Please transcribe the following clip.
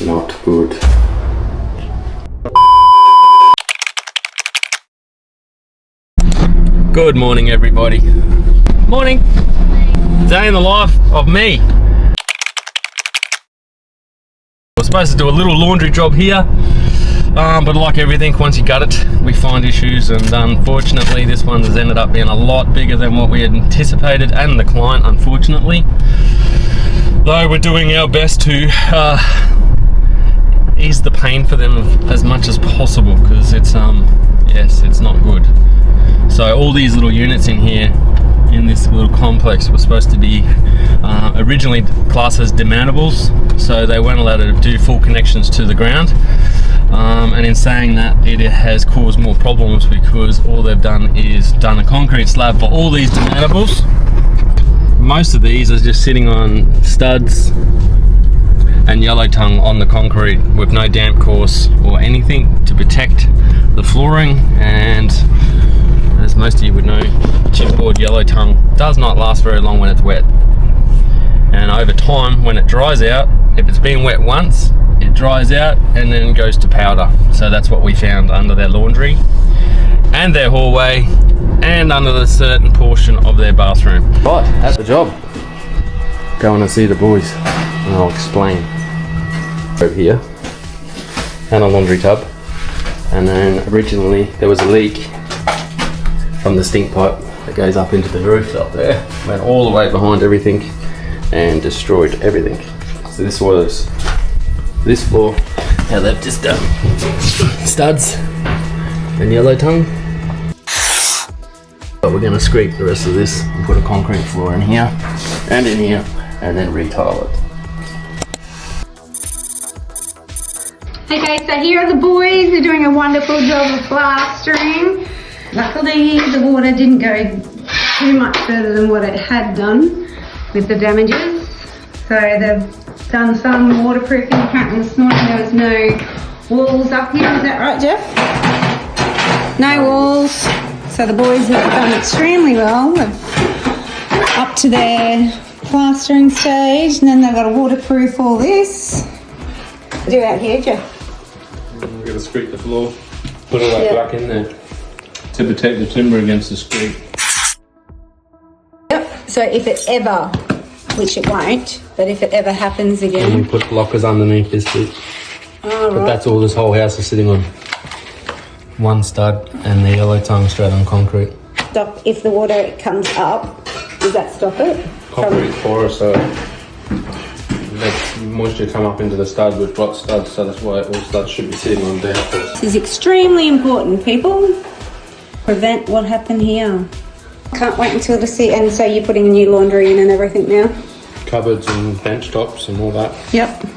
Not good. Good morning, everybody. Morning. Day in the life of me. We're supposed to do a little laundry job here, but like everything, once you gut it, we find issues, and unfortunately this one has ended up being a lot bigger than what we had anticipated, and the client, unfortunately. Though we're doing our best to ease the pain for them as much as possible, because it's yes, it's not good. So all these little units in here in this little complex were supposed to be originally classed as demountables, so they weren't allowed to do full connections to the ground, and in saying that, it has caused more problems because all they've done is done a concrete slab for all these demountables. Most of these are just sitting on studs and yellow tongue on the concrete with no damp course or anything to protect the flooring, and as most of you would know, chipboard yellow tongue does not last very long when it's wet, and over time when it dries out, if it's been wet once, it dries out and then goes to powder. So that's what we found under their laundry and their hallway and under the certain portion of their bathroom. Right, that's the job. Going to see the boys and I'll explain. Over here and a laundry tub, and then originally there was a leak from the stink pipe that goes up into the roof up there, went all the way behind everything and destroyed everything. So this was this floor. Now they've just done studs and yellow tongue, but we're going to scrape the rest of this and put a concrete floor in here and in here and then retile it. Okay, so here are the boys. They're doing a wonderful job of plastering. Luckily, the water didn't go too much further than what it had done with the damages. So they've done some waterproofing. Apparently this morning there was no walls up here. Is that right, Jeff? No walls. So the boys have done extremely well. They're up to their plastering stage, and then they've got to waterproof all this. Do out here, Jeff. We're going to scrape the floor, put all that black in there to protect the timber against the scrape. Yep, so if it ever, which it won't, but if it ever happens again. And we put blockers underneath this bit. Oh, but that's all this whole house is sitting on. One stud and the yellow tongue straight on concrete. Stop if the water comes up, does that stop it? Concrete porous, so let moisture come up into the stud with block studs, so that's why all studs should be sitting on damp course. This is extremely important, people. Prevent what happened here. Can't wait until to see, and so you're putting a new laundry in and everything now? Cupboards and bench tops and all that. Yep.